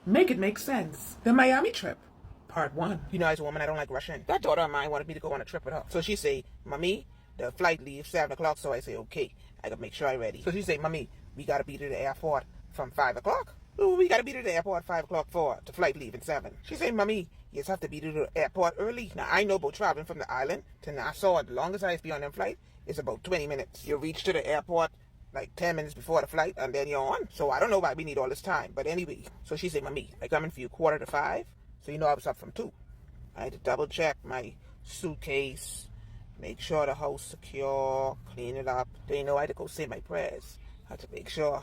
Make it make sense. The Miami trip, part 1. You know, as a woman, I don't like rushing. That daughter of mine wanted me to go on a trip with her. So she say, Mommy, the flight leaves 7 o'clock. So I say, okay, I gotta make sure I'm ready. So she say, Mommy, we gotta be to the airport from 5 o'clock. Ooh, we gotta be to the airport 5 o'clock for the flight leaving 7. She say, Mommy, you just have to be to the airport early. Now, I know about traveling from the island to Nassau. The longest I be on them flight is about 20 minutes. You reach to the airport like 10 minutes before the flight, and then you're on. So I don't know why we need all this time. But anyway, so she said, Mommy, I coming for you 4:45. So you know I was up from 2. I had to double check my suitcase, make sure the house secure, clean it up. Then you know I had to go say my prayers. I had to make sure,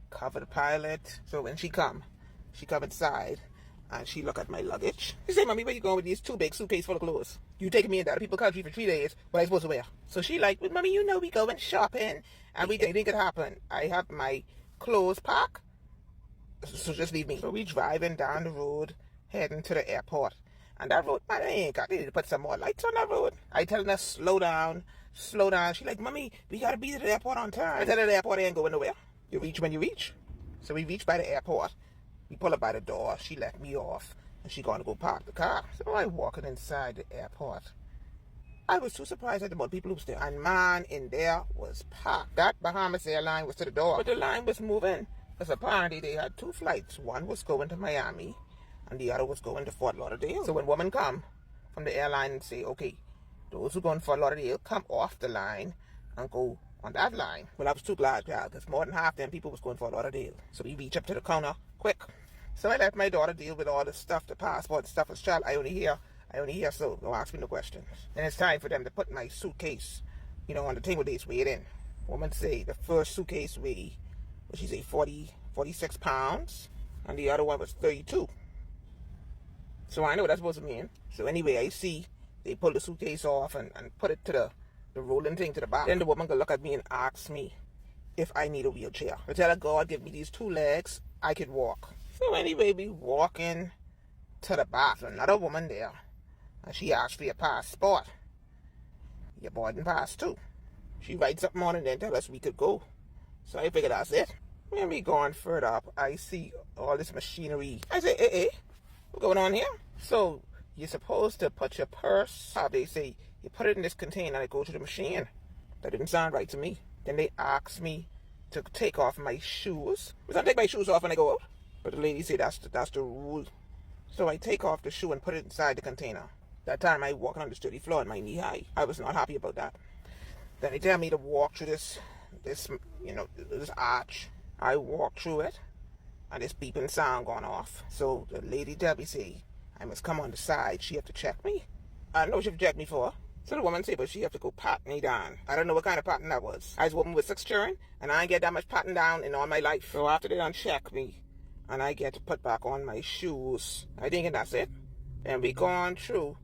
cover the pilot. So when she come inside, and she look at my luggage. She say, Mommy, where you going with these 2 big suitcases full of clothes? You taking me into other people's country for 3 days, what I supposed to wear? So she like, well, Mommy, you know we going shopping, and we think it happen. I have my clothes packed, so just leave me. So we driving down the road, heading to the airport. And that road, man, they need to put some more lights on that road. I telling her, slow down, slow down. She like, Mommy, we gotta be to the airport on time. I tell her the airport ain't going nowhere. You reach when you reach. So we reach by the airport. We pull up by the door. She let me off, and she gonna go park the car. So I walking inside the airport. I was too surprised at the amount of people who was there. And man, in there was packed. That Bahamas airline was to the door, but the line was moving. Because apparently they had 2 flights. One was going to Miami, and the other was going to Fort Lauderdale. So when women come from the airline and say, okay, those who going to Fort Lauderdale come off the line and go on that line. Well, I was too glad, child, because more than half them people was going for Fort Lauderdale. So we reach up to the counter quick. So I let my daughter deal with all the stuff, the passport stuff. As child, I only hear, so don't ask me no questions. And it's time for them to put my suitcase, on the table days weigh it in. Woman say the first suitcase weighed, she say 46 pounds, and the other one was 32. So I know what that's supposed to mean. So anyway, I see they pull the suitcase off and put it to the rolling thing to the back. Then the woman gonna look at me and ask me if I need a wheelchair. I tell her, God, give me these 2 legs, I could walk. So anyway, we walking to the back. There's another woman there, and she asked for your passport. Your boarding pass too. She writes something on it and then tell us we could go. So I figured that's it. When we going further up, I see all this machinery. I say, what's going on here? So you're supposed to put your purse, how they say, you put it in this container and it goes to the machine. That didn't sound right to me. Then they asked me to take off my shoes. I was gonna take my shoes off when I go out, but the lady said that's the rule. So I take off the shoe and put it inside the container. That time I walking on the sturdy floor in my knee high. I was not happy about that. Then they tell me to walk through this arch. I walk through it, and this beeping sound going off. So the lady Debbie say I must come on the side. She have to check me. I know she have to check me for. So the woman say, but she have to go pat me down. I don't know what kind of patting that was. I was a woman with 6 children, and I ain't get that much patting down in all my life. So after they done check me, and I get to put back on my shoes, I think that's it. And we gone through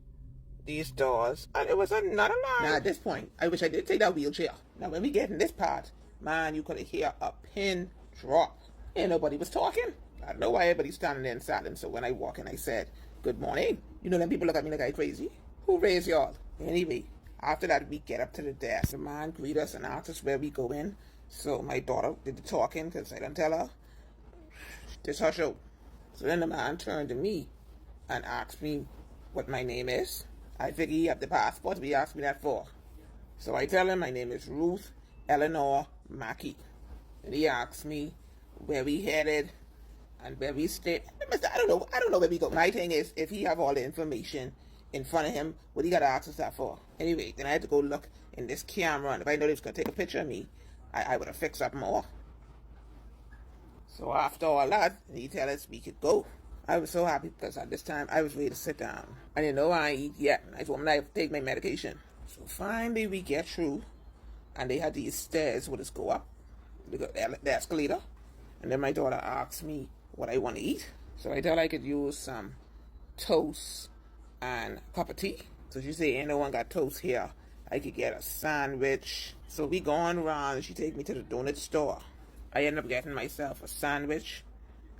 these doors, and it was another line. Now at this point, I wish I did take that wheelchair. Now when we get in this part, man, you could hear a pin drop. And nobody was talking. I don't know why everybody's standing there in silence. So when I walk in, I said, good morning. Them people look at me like I'm crazy. Who raised y'all? Anyway, after that, we get up to the desk. The man greet us and ask us where we go in. So my daughter did the talking because I didn't tell her. This her show. So then the man turned to me and asked me what my name is. I figure he have the passport. He asked me that for. So I tell him my name is Ruth Eleanor Mackey. And he asked me where we headed and where we stayed. I don't know where we go. My thing is, if he have all the information in front of him, what he got to ask us that for? Anyway, then I had to go look in this camera, and if I know they was going to take a picture of me, I would have fixed up more. So after all that, he tell us we could go. I was so happy because at this time, I was ready to sit down. I didn't know I ain't eat yet. I told him I have to take my medication. So finally we get through, and they had these stairs with us go up, the escalator. And then my daughter asked me what I want to eat. So I told her I could use some toast and a cup of tea. So she said, ain't no one got toast here. I could get a sandwich. So we going around, and she take me to the donut store. I ended up getting myself a sandwich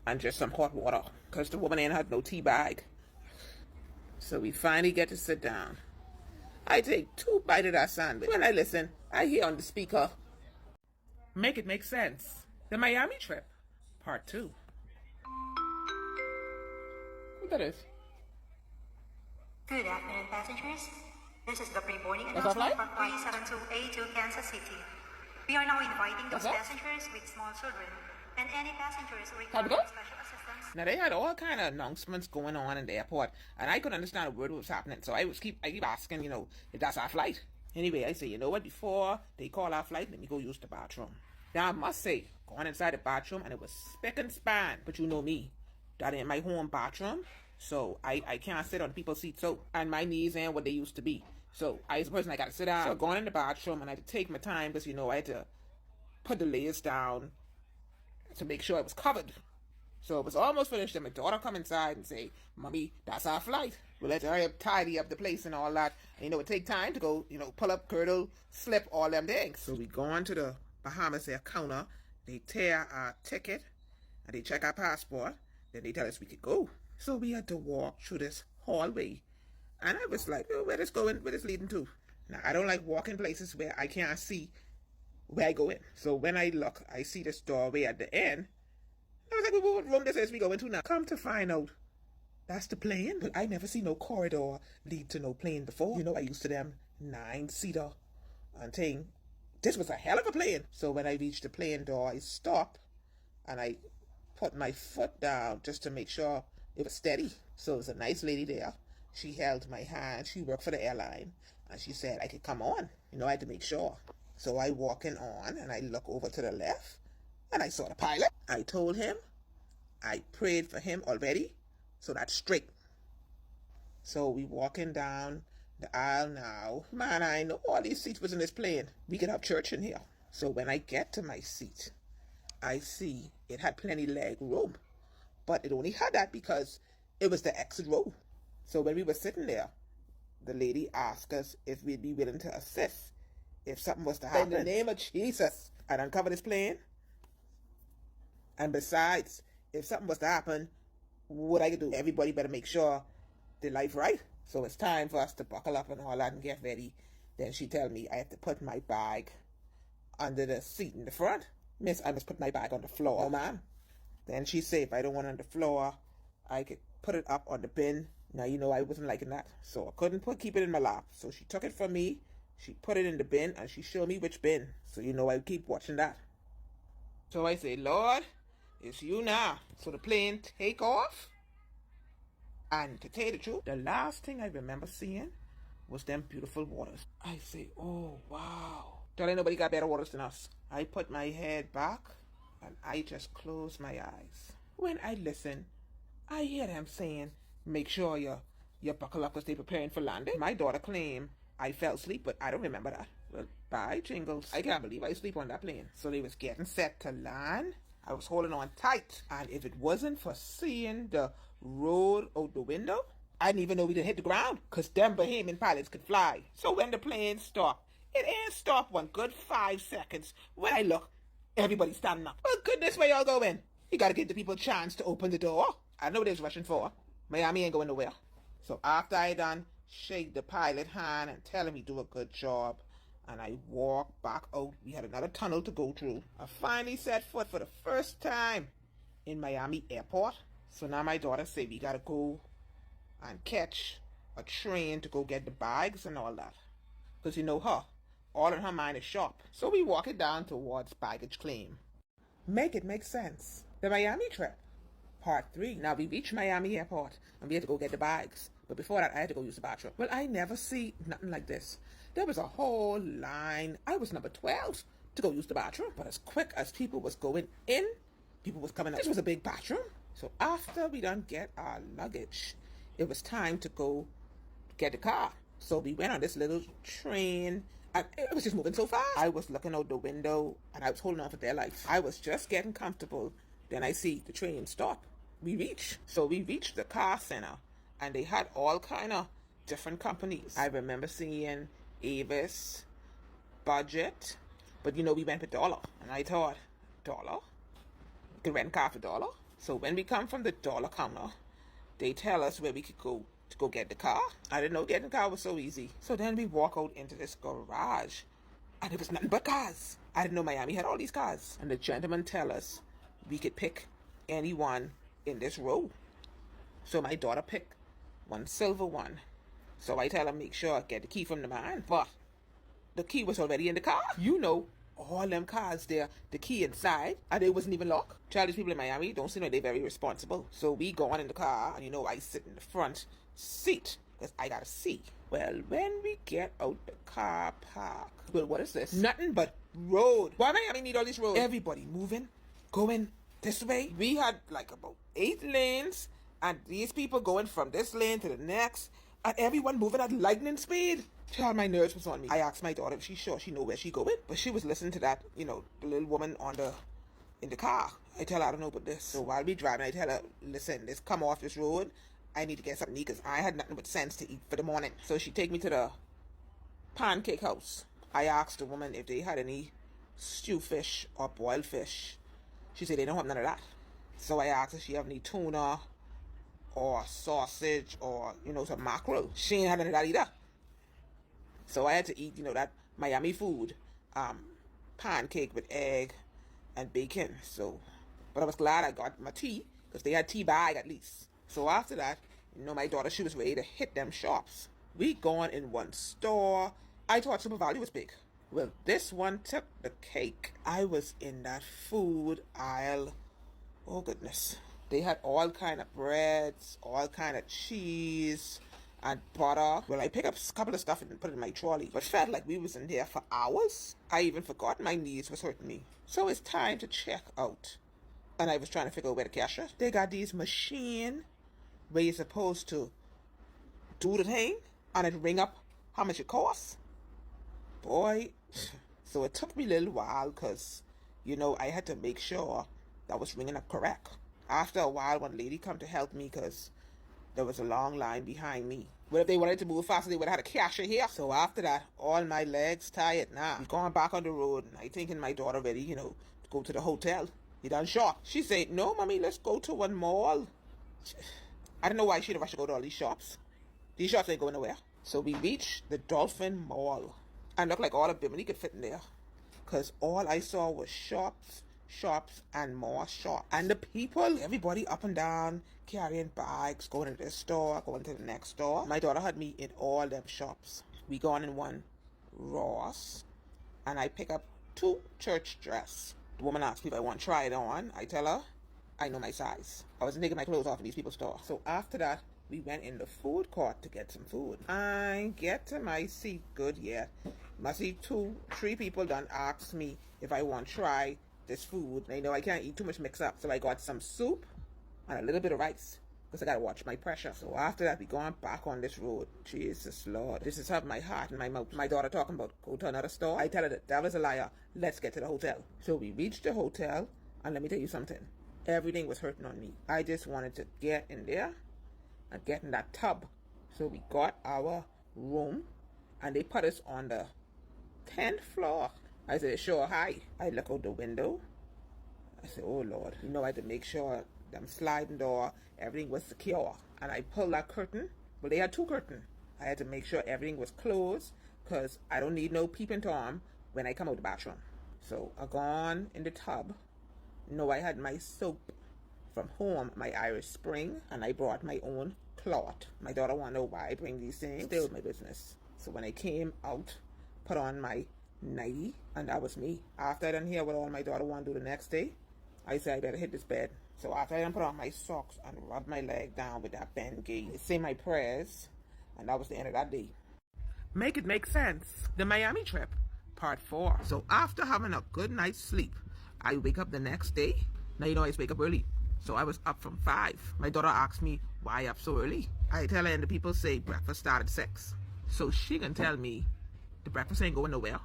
and just some hot water, because the woman ain't had no tea bag. So we finally get to sit down. I take 2 bites of that sandwich. When I listen, I hear on the speaker, Make it make sense. The Miami trip, part 2. What that is? Good afternoon, passengers. This is the pre-boarding That's our announcement flight? from 372A to Kansas City. We are now inviting those That's it? passengers with small children and any passengers who Time to require go? special assistance. Now they had all kind of announcements going on in the airport, and I couldn't understand a word what was happening. So I keep asking, if that's our flight. Anyway, I say, you know what? Before they call our flight, let me go use the bathroom. Now I must say, going inside the bathroom, and it was spick and span. But you know me, that ain't my home bathroom, so I can't sit on people's seats. So and my knees ain't what they used to be. So I, as a person, I got to sit down. So going in the bathroom, and I had to take my time because I had to put the layers down to make sure it was covered. So it was almost finished, and my daughter come inside and say, "Mommy, that's our flight. We'll let her tidy up the place and all that. And, it take time to go, pull up, curdle, slip, all them things." So we go on to the Bahamas Air counter. They tear our ticket, and they check our passport. Then they tell us we could go. So we had to walk through this hallway. And I was like, where this going? Where this leading to? Now, I don't like walking places where I can't see where I go in. So when I look, I see this doorway at the end. I was like, well, what room this is we going to now? Come to find out, that's the plane. But I never see no corridor lead to no plane before. I used to them 9-seater and thing. This was a hell of a plane. So when I reached the plane door, I stopped and I put my foot down just to make sure it was steady. So it was a nice lady there. She held my hand. She worked for the airline. And she said I could come on. I had to make sure. So I walking on and I look over to the left. And I saw the pilot. I told him. I prayed for him already. So that's straight. So we walking down the aisle now. Man, I know all these seats was in this plane. We could have church in here. So when I get to my seat, I see it had plenty leg room. But it only had that because it was the exit row. So when we were sitting there, the lady asked us if we'd be willing to assist if something was to happen. In the name of Jesus, I'd uncover this plane. And besides, if something was to happen, what I could do? Everybody better make sure their life right. So it's time for us to buckle up and all that and get ready. Then she tell me I have to put my bag under the seat in the front. Miss, I must put my bag on the floor. Oh, ma'am. Then she say if I don't want it on the floor, I could put it up on the bin. Now, I wasn't liking that. So I couldn't keep it in my lap. So she took it from me. She put it in the bin and she showed me which bin. So I keep watching that. So I say, Lord, it's you now. So the plane take off. And to tell you the truth, the last thing I remember seeing was them beautiful waters. I say, oh, wow. Tell ain't nobody got better waters than us. I put my head back and I just close my eyes. When I listen, I hear them saying, make sure you buckle up because they're preparing for landing. My daughter claimed I fell asleep, but I don't remember that. Well, bye, Jingles. I can't believe I sleep on that plane. So they was getting set to land. I was holding on tight. And if it wasn't for seeing the road out the window, I didn't even know we didn't hit the ground. Because them Bahamian pilots could fly. So when the plane stopped, it ain't stopped 1 good 5 seconds. When I look, everybody's standing up. Well, goodness, where y'all going? You gotta give the people a chance to open the door. I know what they was rushing for. Miami ain't going nowhere. So after I done shake the pilot hand and tell him he do a good job, and I walked back out. We had another tunnel to go through. I finally set foot for the first time in Miami airport. So now my daughter say we gotta go and catch a train to go get the bags and all that. Because her, all in her mind is sharp. So we walk it down towards baggage claim. Make it make sense. The Miami trip. Part 3. Now we reached Miami airport and we had to go get the bags. But before that, I had to go use the bathroom. Well, I never see nothing like this. There was a whole line. I was number 12 to go use the bathroom. But as quick as people was going in, people was coming out. This was a big bathroom. So after we done get our luggage, it was time to go get the car. So we went on this little train. And it was just moving so fast. I was looking out the window and I was holding on for dear life. I was just getting comfortable. Then I see the train stop. We reached the car center. And they had all kind of different companies. I remember seeing Avis, Budget. But we went with Dollar. And I thought, Dollar? We could rent a car for $1. So when we come from the Dollar counter, they tell us where we could go to go get the car. I didn't know getting the car was so easy. So then we walk out into this garage. And it was nothing but cars. I didn't know Miami had all these cars. And the gentleman tell us we could pick anyone in this row. So my daughter picked one silver one. So I tell her, make sure I get the key from the man. But the key was already in the car. You know, all them cars there, the key inside, and it wasn't even locked. Child, these people in Miami don't seem like they're very responsible. So we gone in the car, and you know, I sit in the front seat, because I gotta see. Well, when we get out the car park, well, what is this? Nothing but road. Why Miami need all these roads? Everybody moving, going this way. We had like about 8 lanes, and these people going from this lane to the next, and everyone moving at lightning speed. Child, my nerves was on me. I asked my daughter if she's sure she know where she going, but she was listening to that, you know, the little woman in the car. I tell her I don't know about this. So while we driving, I tell her, listen, let's come off this road. I need to get something to eat because I had nothing but sense to eat for the morning. So she take me to the pancake house. I asked the woman if they had any stew fish or boiled fish. She said they don't have none of that. So I asked if she have any tuna or sausage or, you know, some mackerel. She ain't had none of that either. So I had to eat, you know, that Miami food, pancake with egg and bacon. So, but I was glad I got my tea because they had tea bag at least. So after that, you know, my daughter, she was ready to hit them shops. We gone in one store. I thought Super Value was big. Well, this one took the cake. I was in that food aisle. Oh goodness. They had all kind of breads, all kind of cheese and butter. Well, I picked up a couple of stuff and put it in my trolley, but felt like we was in there for hours. I even forgot my knees was hurting me. So it's time to check out. And I was trying to figure out where the cashier. They got these machine where you're supposed to do the thing and it ring up how much it costs. Boy, so it took me a little while because, you know, I had to make sure that was ringing up correct. After a while, one lady come to help me because there was a long line behind me. But if they wanted to move faster, they would have had a cashier here. So after that, all my legs tired now. I'm going back on the road, and I thinking my daughter ready, you know, to go to the hotel. You done shop. She said, no, mommy, let's go to one mall. I don't know why she'd rush to go to all these shops. These shops ain't going nowhere. So we reached the Dolphin Mall. And looked like all of Bimini could fit in there. Because all I saw was shops, and more shops. And the people, everybody up and down, carrying bags, going to this store, going to the next store. My daughter had me in all them shops. We gone in one Ross, and I pick up 2 church dress. The woman asked me if I want to try it on. I tell her, I know my size. I wasn't taking my clothes off in these people's store. So after that, we went in the food court to get some food. I get to my seat good yet. Must see 2, 3 people done asked me if I want to try this food. They know I can't eat too much mix up. So I got some soup and a little bit of rice because I got to watch my pressure. So after that, we going back on this road. Jesus Lord. This is having my heart in my mouth. My daughter talking about go to another store. I tell her the devil's a liar. Let's get to the hotel. So we reached the hotel, and let me tell you something. Everything was hurting on me. I just wanted to get in there and get in that tub. So we got our room, and they put us on the 10th floor. I said, sure, hi. I look out the window. I said, oh Lord. You know, I had to make sure them sliding door, everything was secure. And I pulled that curtain. Well, they had 2 curtains. I had to make sure everything was closed because I don't need no peeping Tom when I come out the bathroom. So I gone in the tub. No, I had my soap from home, my Irish Spring, and I brought my own cloth. My daughter want to know why I bring these things. Still my business. So when I came out, put on my nightie, and that was me. After I done hear what all my daughter want to do the next day, I said I better hit this bed. So after I done put on my socks and rub my leg down with that Bengay, say my prayers, and that was the end of that day. Make it make sense. The Miami trip, part 4. So after having a good night's sleep, I wake up the next day. Now you know I wake up early. So I was up from 5. My daughter asked me why up so early. I tell her, and the people say breakfast started at 6. So she can tell me the breakfast ain't going nowhere.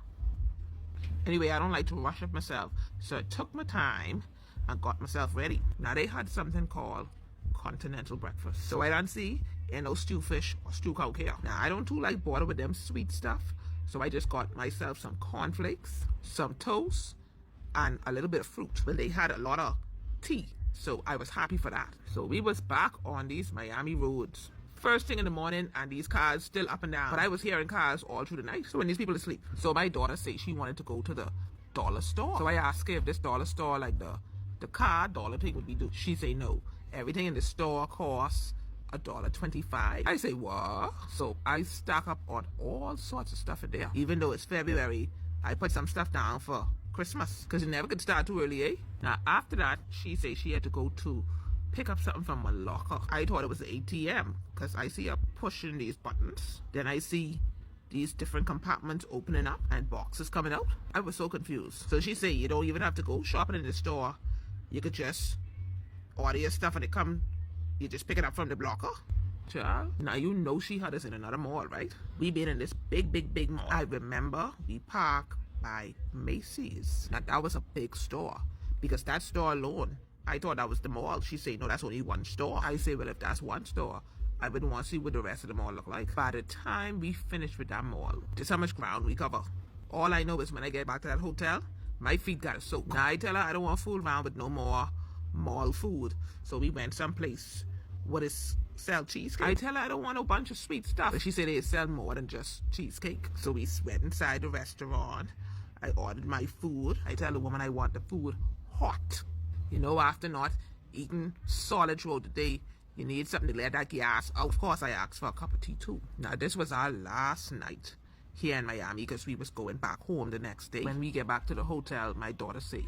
Anyway, I don't like to rush up myself. So I took my time and got myself ready. Now they had something called continental breakfast. So I don't see ain't no stew fish or stew cow here. Now I don't too like bother with them sweet stuff. So I just got myself some cornflakes, some toast, and a little bit of fruit. But they had a lot of tea. So I was happy for that. So we was back on these Miami roads. First thing in the morning, and these cars still up and down. But I was hearing cars all through the night. So when these people asleep. So my daughter said she wanted to go to the dollar store. So I asked her if this dollar store, like the car dollar thing would be do. She say no. Everything in the store costs $1.25. I say, what? So I stock up on all sorts of stuff in there. Even though it's February, I put some stuff down for Christmas, because it never could start too early, eh? Now, after that, she said she had to go to pick up something from a locker. I thought it was the ATM, because I see her pushing these buttons. Then I see these different compartments opening up and boxes coming out. I was so confused. So she said you don't even have to go shopping in the store. You could just order your stuff and you just pick it up from the locker. Child, now you know she had us in another mall, right? We been in this big mall. I remember we parked by Macy's. Now that was a big store, because that store alone, I thought that was the mall. She said, no, that's only one store. I say, well, if that's one store, I would want to see what the rest of the mall look like. By the time we finished with that mall, just how much ground we cover. All I know is when I get back to that hotel, my feet got soaked. Now I tell her I don't want to fool around with no more mall food. So we went someplace where it's sell cheesecake. I tell her I don't want a bunch of sweet stuff. But she said they sell more than just cheesecake. So we went inside the restaurant. I ordered my food. I tell the woman I want the food hot. You know, after not eating solid throughout the day, you need something to let that gas out. Of course, I asked for a cup of tea too. Now, this was our last night here in Miami, because we was going back home the next day. When we get back to the hotel, my daughter say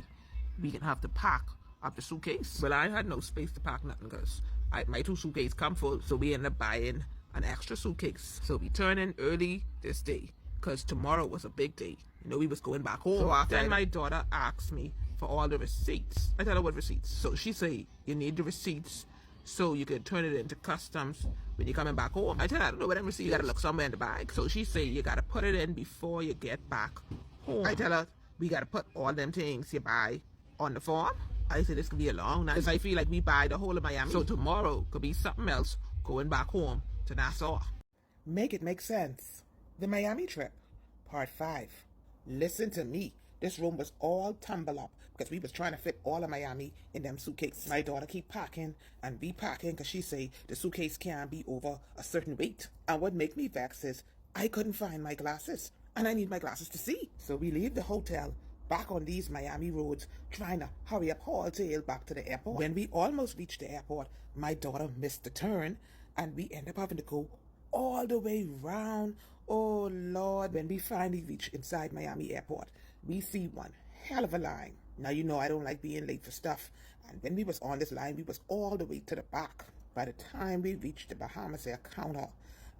we can have to pack up the suitcase. Well, I had no space to pack nothing, because my 2 suitcases come full. So we ended up buying an extra suitcase. So we turned in early this day, because tomorrow was a big day. You know, we was going back home. So after my daughter asked me for all the receipts. I tell her what receipts. So she say, you need the receipts so you can turn it into customs when you're coming back home. I tell her, I don't know what them receipts. You gotta look somewhere in the bag. So she say, you gotta put it in before you get back home. I tell her, we gotta put all them things you buy on the form. I said, this could be a long night, because I feel like we buy the whole of Miami. So tomorrow could be something else going back home to Nassau. Make it make sense. The Miami trip, part 5. Listen to me. This room was all tumble up because we was trying to fit all of Miami in them suitcases. My daughter keep packing and be packing because she say the suitcase can't be over a certain weight. And what make me vex is I couldn't find my glasses, and I need my glasses to see. So we leave the hotel back on these Miami roads, trying to hurry up wholesale back to the airport. When we almost reached the airport, my daughter missed the turn, and we end up having to go all the way round. Oh Lord, when we finally reach inside Miami airport, we see one hell of a line. Now, you know I don't like being late for stuff, and when we was on this line, we was all the way to the back. By the time we reached the Bahamas Air counter,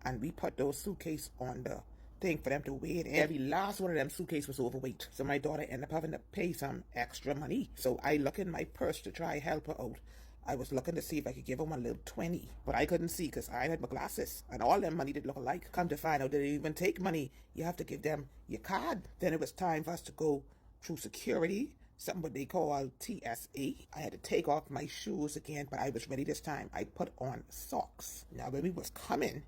and we put those suitcases on the thing for them to weigh it in, every last one of them suitcases was overweight. So my daughter ended up having to pay some extra money. So I look in my purse to try help her out. I was looking to see if I could give them a little 20, but I couldn't see because I had my glasses, and all them money didn't look alike. Come to find out, they didn't even take money. You have to give them your card. Then it was time for us to go through security, something what they call TSA. I had to take off my shoes again, but I was ready this time. I put on socks. Now, when we was coming,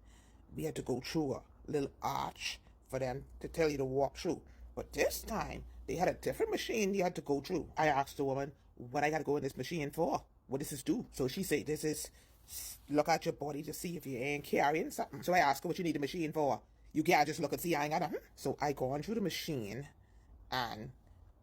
we had to go through a little arch for them to tell you to walk through. But this time, they had a different machine you had to go through. I asked the woman, what I got to go in this machine for? What does this do? So she said, this is look at your body to see if you ain't carrying something. So I asked her what you need the machine for. You can't just look and see I ain't got nothing. So I gone through the machine, and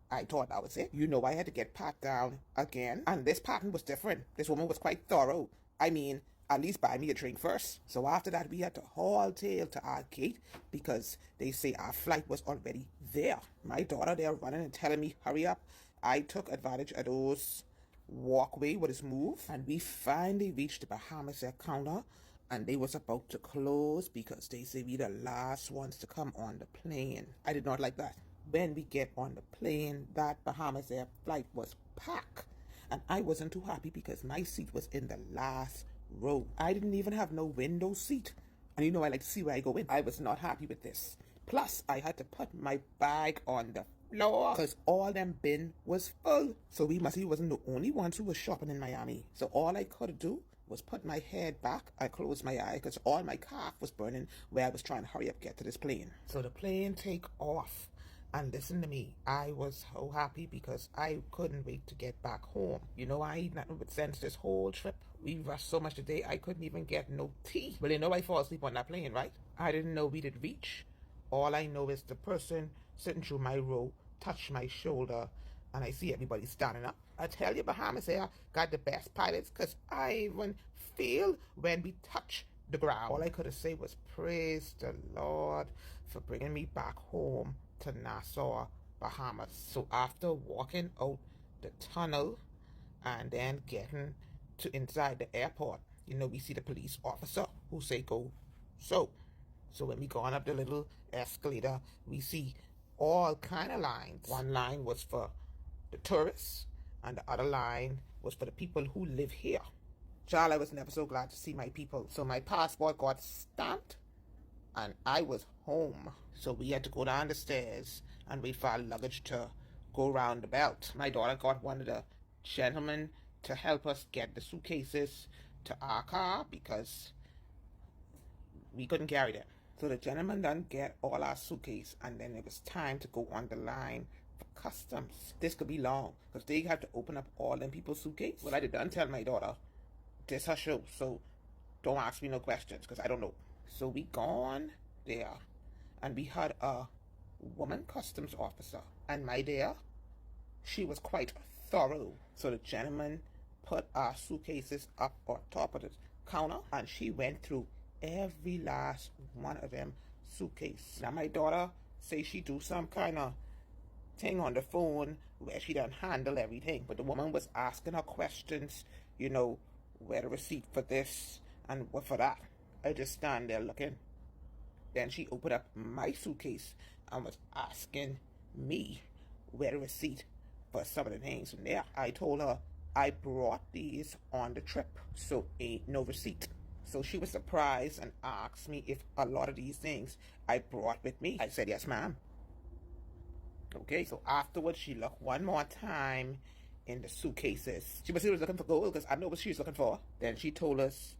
I thought that was it. You know, I had to get pat down again. And this pattern was different. This woman was quite thorough. I mean, at least buy me a drink first. So after that, we had to haul tail to our gate because they say our flight was already there. My daughter there running and telling me, hurry up. I took advantage of those walkway with his move, and we finally reached the Bahamas Air counter, and they was about to close because they say we the last ones to come on the plane. I did not like that. When we get on the plane, that Bahamas Air flight was packed, and I wasn't too happy because my seat was in the last row. I didn't even have no window seat, and you know I like to see where I go in. I was not happy with this. Plus, I had to put my bag on the floor because all them bin was full. So we wasn't the only ones who was shopping in Miami. So all I could do was put my head back. I closed my eye because all my calf was burning where I was trying to hurry up get to this plane. So the plane take off, and listen to me, I was so happy because I couldn't wait to get back home. You know, I ain't nothing but sense this whole trip. We rushed so much today I couldn't even get no tea. Well, you know I fall asleep on that plane, right? I didn't know we did reach. All I know is the person sitting through my row touched my shoulder, and I see everybody standing up. I tell you, Bahamas here got the best pilots, because I even feel when we touch the ground. All I could have said was praise the Lord for bringing me back home to Nassau, Bahamas. So after walking out the tunnel and then getting to inside the airport, you know, we see the police officer who say go. So when we gone up the little escalator, we see all kind of lines. One line was for the tourists, and the other line was for the people who live here. Child, I was never so glad to see my people. So my passport got stamped, and I was home. So we had to go down the stairs and wait for our luggage to go around the belt. My daughter got one of the gentlemen to help us get the suitcases to our car because we couldn't carry them. So the gentleman done get all our suitcase, and then it was time to go on the line for customs. This could be long, because they have to open up all them people's suitcase. Well, I done tell my daughter, this her show, so don't ask me no questions, because I don't know. So we gone there, and we had a woman customs officer, and my dear, she was quite thorough. So the gentleman put our suitcases up on top of the counter, and she went through every last one of them suitcases. Now my daughter say she do some kind of thing on the phone where she done handle everything, but the woman was asking her questions, you know, where the receipt for this and what for that. I just stand there looking. Then she opened up my suitcase and was asking me where the receipt for some of the things in there. I told her I brought these on the trip, so ain't no receipt. So she was surprised and asked me if a lot of these things I brought with me. I said, yes, ma'am. Okay, so afterwards she looked one more time in the suitcases. She was looking for gold, because I know what she was looking for. Then she told us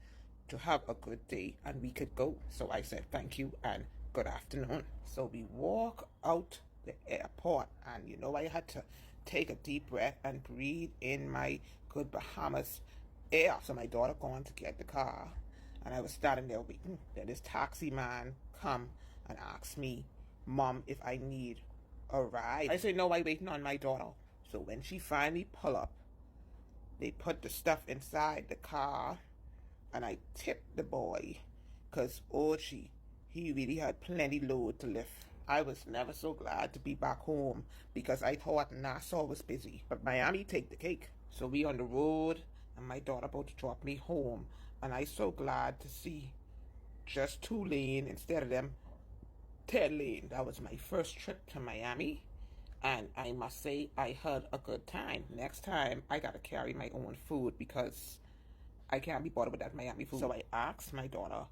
to have a good day and we could go. So I said, thank you and good afternoon. So we walk out the airport, and you know, I had to take a deep breath and breathe in my good Bahamas air. So my daughter gone to get the car, and I was standing there waiting. Then this taxi man come and asked me, Mom, if I need a ride. I said, no, I waiting on my daughter. So when she finally pull up, they put the stuff inside the car, and I tipped the boy, because he really had plenty load to lift. I was never so glad to be back home, because I thought Nassau was busy, but Miami take the cake. So we on the road, and my daughter about to drop me home, and I so glad to see just 2 lane instead of them 10 lane. That was my first trip to Miami, and I must say I had a good time. Next time I gotta carry my own food, because I can't be bothered with that Miami food. So I asked my daughter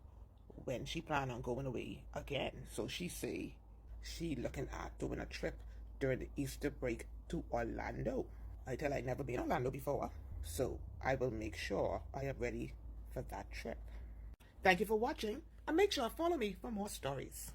when she planned on going away again. So she say she looking at doing a trip during the Easter break to Orlando. I tell her I never been to Orlando before, so I will make sure I am ready for that trip. Thank you for watching, and make sure to follow me for more stories.